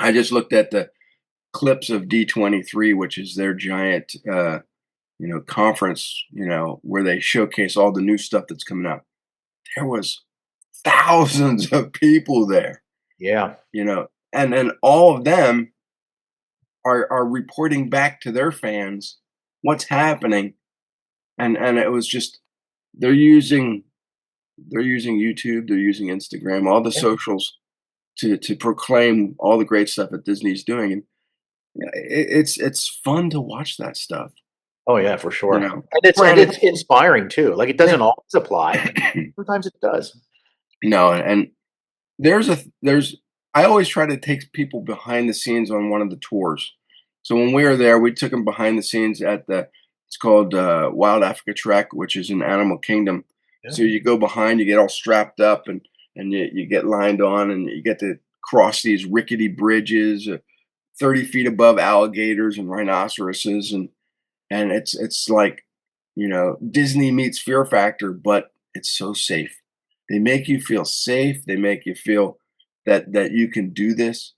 I just looked at the clips of D23, which is their giant, conference, where they showcase all the new stuff that's coming out. There was thousands of people there, Yeah, and then all of them are reporting back to their fans what's happening, and it was just they're using they're using YouTube, they're using Instagram, all the yeah. socials to proclaim all the great stuff that Disney's doing, and it's fun to watch that stuff, Oh, yeah, for you sure. know. And Granted, it's inspiring too. Like, it yeah, doesn't always apply. Sometimes it does. no, and there's I always try to take people behind the scenes on one of the tours. So when we were there, we took them behind the scenes at it's called Wild Africa Trek, which is in Animal Kingdom. Yeah, So you go behind, you get all strapped up, and you get lined on, and you get to cross these rickety bridges, 30 feet above alligators and rhinoceroses, and it's like Disney meets Fear Factor, but it's so safe. They make you feel safe. They make you feel that you can do this,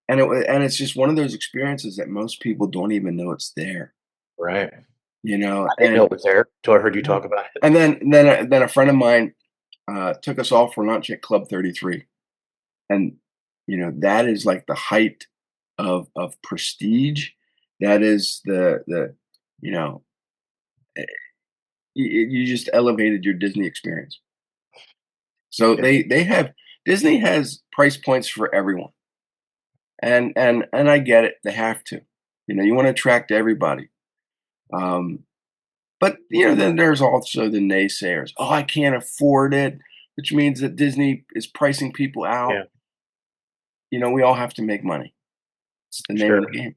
and it's just one of those experiences that most people don't even know it's there. right. I didn't know And it was there till I heard you talk about it. then a friend of mine took us all for lunch at Club 33, and that is like the height of prestige. That is the you know you just elevated your Disney experience. So Yeah, they have Disney has price points for everyone, and I get it. They have to, you want to attract everybody. Um, but then there's also the naysayers. Oh, I can't afford it, which means that Disney is pricing people out. yeah, We all have to make money. It's the name of the sure. game.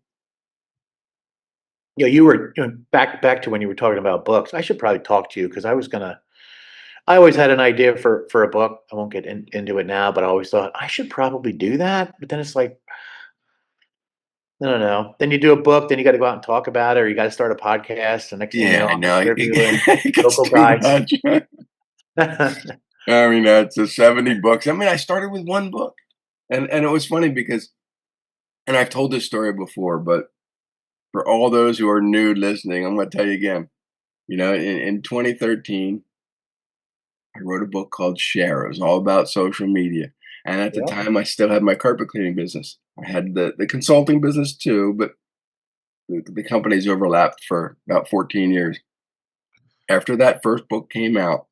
You were back to when you were talking about books. I should probably talk to you because I always had an idea for a book. I won't get into it now, but I always thought I should probably do that. But then it's like, I don't know. Then you do a book, then you got to go out and talk about it, or you got to start a podcast. The next thing you Yeah, know, I I'm know. interviewing It gets local too guys. much. I mean, that's a 70 books. I mean, I started with one book. And it was funny because, and I've told this story before, but for all those who are new listening, I'm going to tell you again. In 2013, I wrote a book called Share. It was all about social media. And at the Yeah. time, I still had my carpet cleaning business. I had the consulting business too, but the companies overlapped for about 14 years. After that first book came out,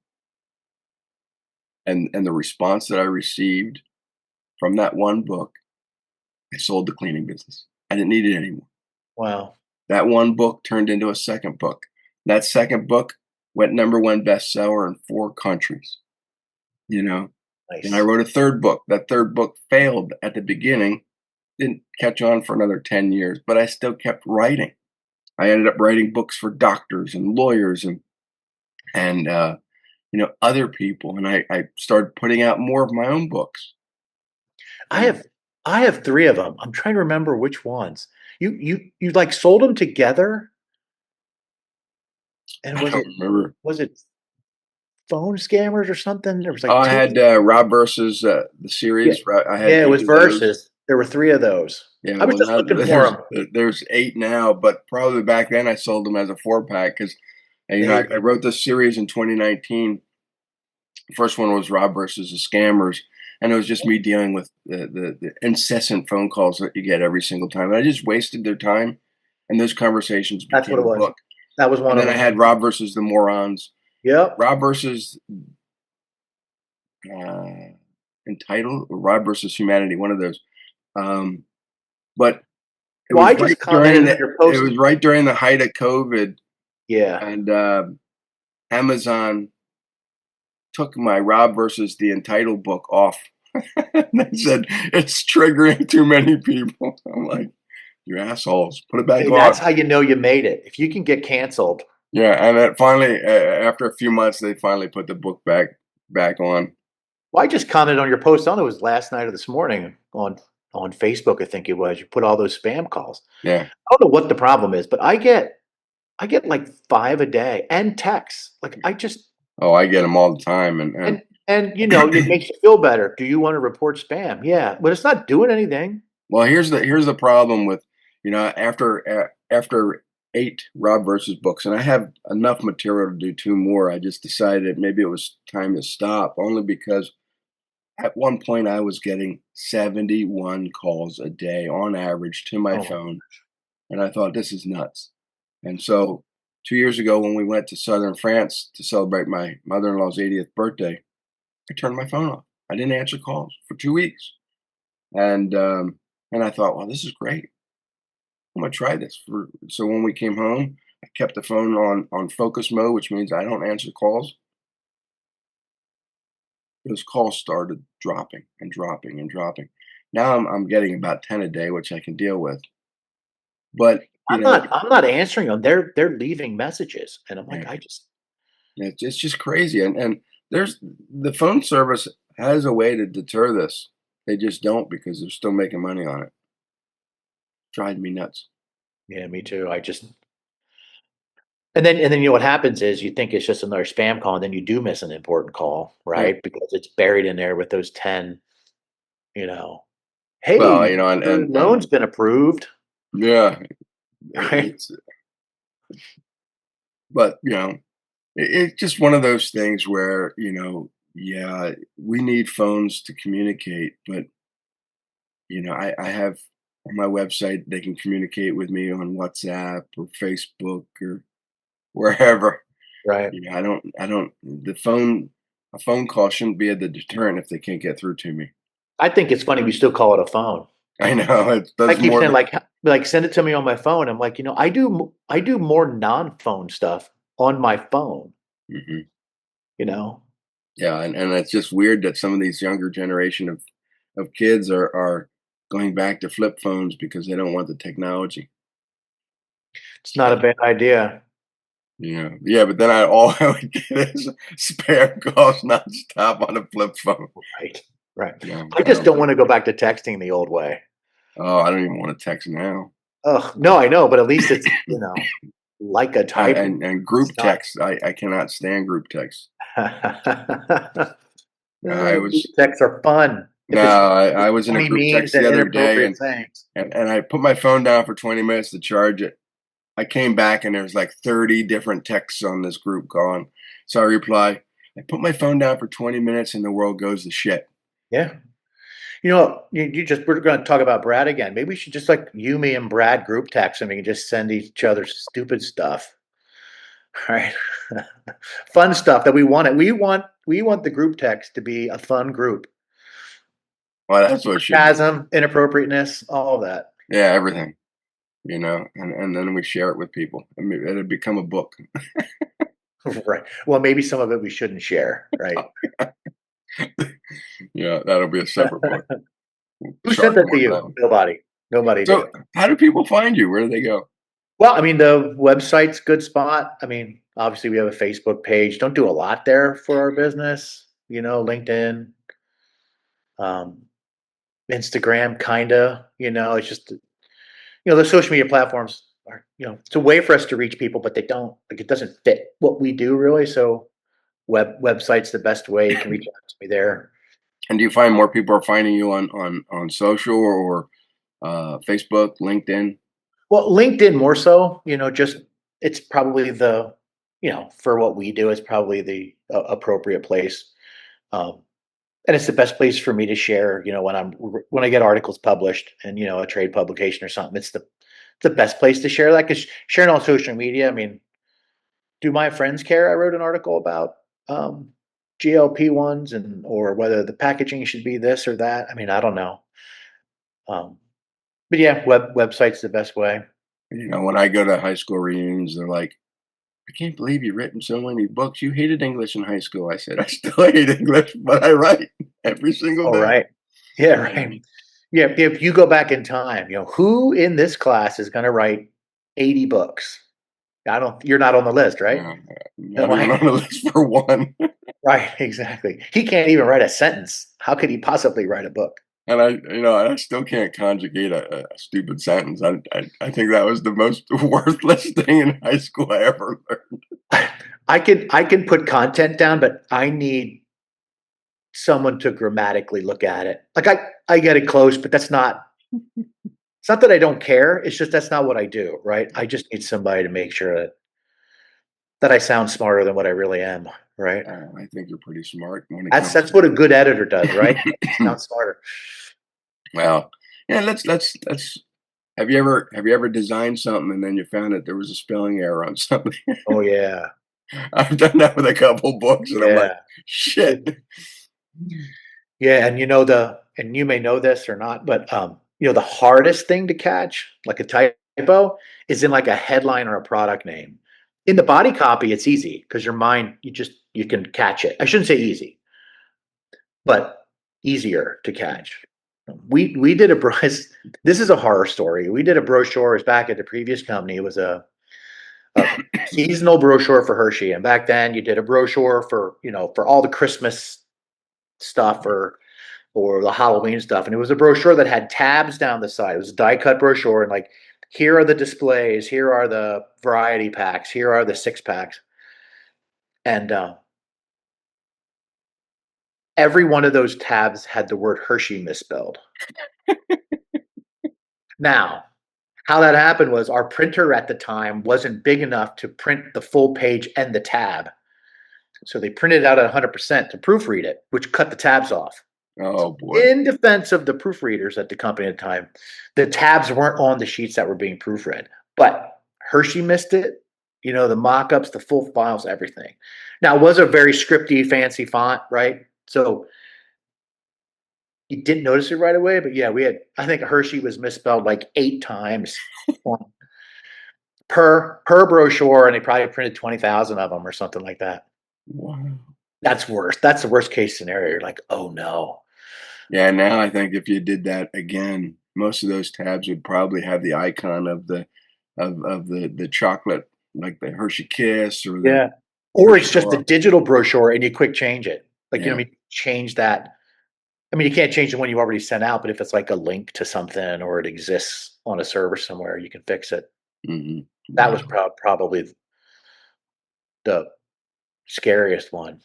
and the response that I received from that one book, I sold the cleaning business. I didn't need it anymore. Wow. That one book turned into a second book. That second book went number one bestseller in 4 countries. You know, then I Nice. wrote a third book. That third book failed at the beginning, didn't catch on for another 10 years, but I still kept writing. I ended up writing books for doctors and lawyers and other people. And I started putting out more of my own books. I And have I have 3 of them. I'm trying to remember which ones. You like sold them together? And I don't remember. was it phone scammers or something? There was Oh, like I 2. had Rob versus the Yeah. series. I had Yeah, it was 8 of those. Versus. There were 3 of those. Yeah, I was well, just now looking for there's them. there's 8 now, but probably back then I sold them as a 4 pack because I Maybe. wrote this series in 2019. The first one was Rob versus the scammers, and it was just me dealing with the incessant phone calls that you get every single time. And I just wasted their time, and those conversations That's what became it a was. book. That was one And of then I them. had Rob versus the morons, Yep. Rob versus uh, entitled, or Rob versus humanity, one of those. but it Well, was I right just during commented on the your it post. was right during the height of COVID, Yeah. and Amazon took my Rob versus the Entitled book off. They said it's triggering too many people. I'm like, you assholes, put it back See, on. that's how you know you made it. If you can get canceled. Yeah, and it finally, after a few months, they finally put the book back on. Well, I just commented on your post. I don't know, it was last night or this morning on Facebook, I think it was. You put all those spam calls. Yeah. I don't know what the problem is, but I get like 5 a day and texts. Like I just Oh, I get them all the time, and it makes you feel better. Do you want to report spam? Yeah, but it's not doing anything. well, here's the problem with, after 8 Rob versus books, and I have enough material to do 2 more. I just decided maybe it was time to stop, only because at one point I was getting 71 calls a day on average to my Oh, phone, and I thought this is nuts. And so 2 years ago, when we went to southern France to celebrate my mother-in-law's 80th birthday, I turned my phone off. I didn't answer calls for 2 weeks. And and I thought, well, this is great. I'm gonna try this. So when we came home, I kept the phone on focus mode, which means I don't answer calls. Those calls started dropping and dropping and dropping. Now I'm getting about 10 a day, which I can deal with. But I'm not answering them. They're leaving messages, and I'm yeah, like, I just it's just crazy. And there's the phone service has a way to deter this. They just don't because they're still making money on it. Drives me nuts. yeah, me too. And then what happens is you think it's just another spam call, and then you do miss an important call, Yeah. right? Because it's buried in there with those 10, you know, hey, Well, your and loan's been approved, yeah, right? it's but it's just one of those things where yeah, we need phones to communicate, but I have on my website they can communicate with me on WhatsApp or Facebook or wherever. Right. I don't a phone call shouldn't be the deterrent if they can't get through to me. I think it's funny we still call it a phone. I know it I does keep more saying than like send it to me on my phone. I'm like, I do more non-phone stuff on my phone, Mhm. you know. Yeah, and it's just weird that some of these younger generation of kids are going back to flip phones because they don't want the technology. It's not a bad idea. Yeah, yeah, but then all I would get is spam calls nonstop on a flip phone. Right. Right. Yeah, I I just don't don't like want to it. go back to texting the old way. Oh, I don't even want to text now. Oh, no, I know, but at least it's, like a I, type. and It's group not. text, I cannot stand group text. I Group was texts are fun no, if it's I was in a funny group memes text the and other day, inappropriate and sayings. and I put my phone down for 20 minutes to charge it. I came back and there was like 30 different texts on this group going. So I reply, I put my phone down for 20 minutes and the world goes to shit. Yeah. We're going to talk about Brad again. Maybe we should just like you, me, and Brad group text and we can just send each other stupid stuff. Right. Fun stuff that we want it. We want the group text to be a fun group. Well, that's what it should be. Sarcasm, inappropriateness, all of that. Yeah, everything, and then we share it with people. I mean, it'd become a book. Right. Well, maybe some of it we shouldn't share, right? Yeah, that'll be a separate book. We'll Who charge sent that to more for that you? one. Nobody. Nobody did. So, how do people find you? Where do they go? Well, I mean, the website's a good spot. I mean, obviously we have a Facebook page. Don't do a lot there for our business, LinkedIn, um, Instagram, kinda, it's just, the social media platforms are, it's a way for us to reach people, but they don't, like, it doesn't fit what we do really. So website's the best way. You can reach out to me there. And do you find more people are finding you on social or Facebook, LinkedIn? Well, LinkedIn more so, just it's probably for what we do, it's probably the appropriate place. Um, and it's the best place for me to share, when I get articles published and, a trade publication or something, it's the best place to share that because sharing on social media, I mean, do my friends care? I wrote an article about um, GLP-1s or whether the packaging should be this or that. I mean, I don't know. Um, But yeah, website's the best way. When I go to high school reunions, they're like, "I can't believe you've written so many books. You hated English in high school." I said, "I still hate English, but I write every single All day." right. Yeah, right. Um, Yeah, if you go back in time, who in this class is gonna write 80 books? I don't You're not on the list, right? uh, And not even like on the list for one. right, exactly. He can't even write a sentence. How could he possibly write a book? And I still can't conjugate a stupid sentence. I think that was the most worthless thing in high school I ever learned. I can put content down, but I need someone to grammatically look at it. Like I get it close, but it's not that I don't care. It's just that's not what I do, right? I just need somebody to make sure that I sound smarter than what I really am, right? I think you're pretty smart when it That's comes that's what a good editor does, right? Makes you to. sound smarter. Well, yeah. Let's. Have you ever designed something and then you found that there was a spelling error on something? Oh yeah, I've done that with a couple books, and I'm like, yeah, shit. yeah. And you may know this or not, but the hardest thing to catch, like a typo, is in like a headline or a product name. In the body copy, it's easy because your mind, you can catch it. I shouldn't say easy, but easier to catch. We did a this is a horror story. We did a brochure. It was back at the previous company. It was a seasonal brochure for Hershey, and back then you did a brochure for all the Christmas stuff or the Halloween stuff, and it was a brochure that had tabs down the side. It was a die cut brochure, and like here are the displays, here are the variety packs, here are the six packs, and every one of those tabs had the word Hershey misspelled. Now, how that happened was our printer at the time wasn't big enough to print the full page and the tab. So they printed it out at 100% to proofread it, which cut the tabs off. Oh So, boy. in defense of the proofreaders at the company at the time, the tabs weren't on the sheets that were being proofread. But Hershey missed it. The mock ups, the full files, everything. Now, it was a very scripty, fancy font, right? So you didn't notice it right away. But yeah, I think Hershey was misspelled like 8 times per brochure, and they probably printed 20,000 of them or something like that. Wow. That's worse. That's the worst case scenario. You're like, oh no. Yeah, now I think if you did that again, most of those tabs would probably have the icon of the chocolate, like the Hershey Kiss or the Yeah. Or Hershey it's just a Bar. digital brochure and you quick change it. Like, Yeah. change that. I mean, you can't change the one you already sent out, but if it's like a link to something or it exists on a server somewhere, you can fix it. Hmm. That was Wow. probably the scariest one.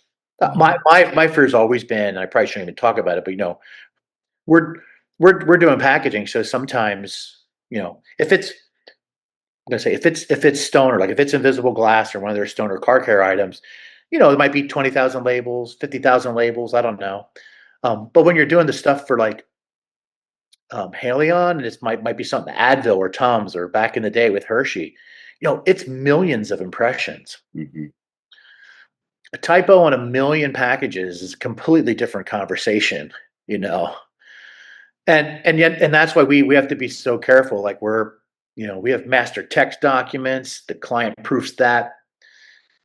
My Wow. my my fear's always been, and I probably shouldn't even talk about it, but we're we're doing packaging, so sometimes, if it's I'm gonna say if it's stoner, like if it's invisible glass or one of their stoner car care items, it might be 20,000 labels, 50,000 labels, I don't know. But when you're doing the stuff for like Haleon, and it might be something Advil or Tums or back in the day with Hershey, it's millions of impressions. Hmm. A typo on a million packages is a completely different conversation, you know. And that's why we have to be so careful. Like we have master text documents. The client proofs that.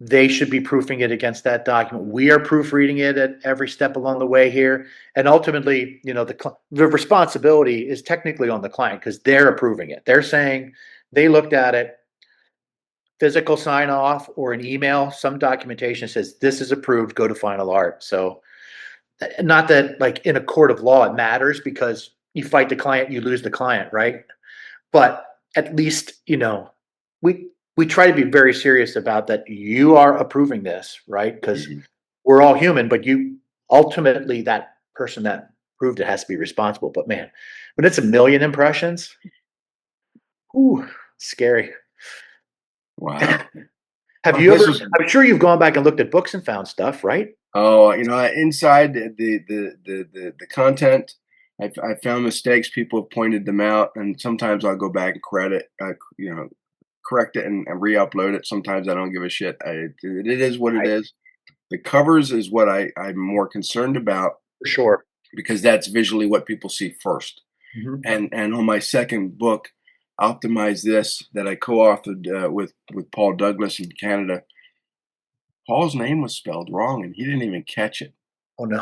They should be proofing it against that document. We are proofreading it at every step along the way here. And ultimately, the responsibility is technically on the client because they're approving it. They're saying they looked at it, physical sign off or an email, some documentation says this is approved, go to final art. So not that like in a court of law it matters because you fight the client, you lose the client, right? But at least, we we try to be very serious about that you are approving this, right? Because Hmm. we're all human, but you ultimately that person that proved it has to be responsible. But man, when it's a million impressions, ooh, scary. Wow. Have Well, you this ever was. I'm sure you've gone back and looked at books and found stuff, right? Oh, inside the content, I found mistakes. People have pointed them out, and sometimes I'll go back and correct it and re-upload it. Sometimes I don't give a shit. It is what it Right. is. The covers is what I'm more concerned about For sure. because that's visually what people see first. Mhm. And on my second book, Optimize This, that I co-authored with Paul Douglas in Canada, Paul's name was spelled wrong, and he didn't even catch it. Oh, no.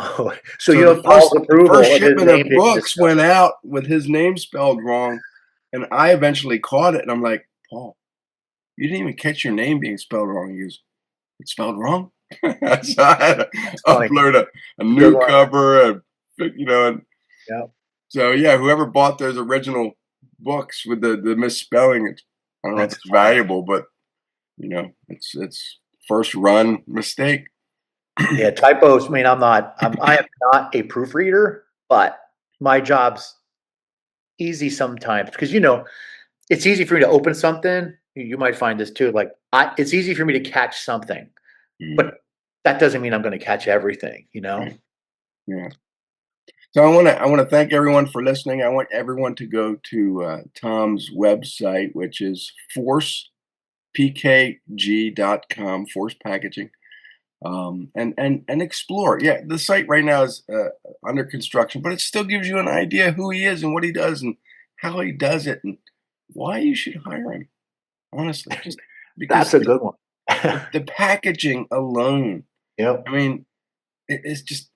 So So you have Paul's the first approval of his shipment name of being books discussed. went out with his name spelled wrong, and I eventually caught it, and I'm like, "Paul, you didn't even catch your name being spelled wrong." He goes, "It's spelled wrong?" So I had to That's funny. upload a Good new one. cover, and, and Yeah, so, yeah, whoever bought those original books with the misspelling, I don't know if that's it's funny. valuable, but, it's first run mistake. Yeah, typos. I mean, I am not a proofreader, but my job's easy sometimes because it's easy for me to open something. You might find this too. Like it's easy for me to catch something, Mm, but that doesn't mean I'm going to catch everything. right, yeah. So I wanna thank everyone for listening. I want everyone to go to, Tom's website, which is forcepkg.com, Force Packaging, and explore. Yeah, the site right now is, under construction, but it still gives you an idea who he is and what he does and how he does it and why you should hire him, honestly, just because That's a good one. the packaging alone, Yep. I mean, it's just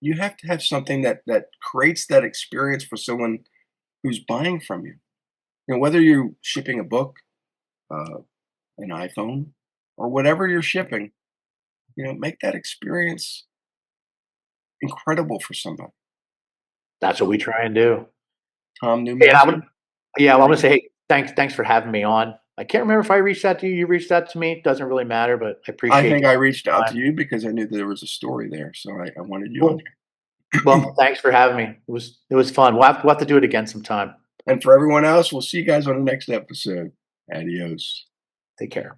you have to have something that creates that experience for someone who's buying from you. Whether you're shipping a book, uh, an iPhone, or whatever you're shipping, make that experience incredible for somebody. That's what we So, try and do. Tom Hey, and Newmaster, yeah, well, I'm gonna thank say, you. hey, thanks for having me on. I can't remember if I reached out to you. You reached out to me. Doesn't really matter, but I I appreciate think your I reached out time. to you because I knew that there was a story there, so I wanted you on Cool. Well, thanks for having me. It was fun. We'll have to do it again sometime. and for everyone else, we'll see you guys on the next episode. Adios. Take care.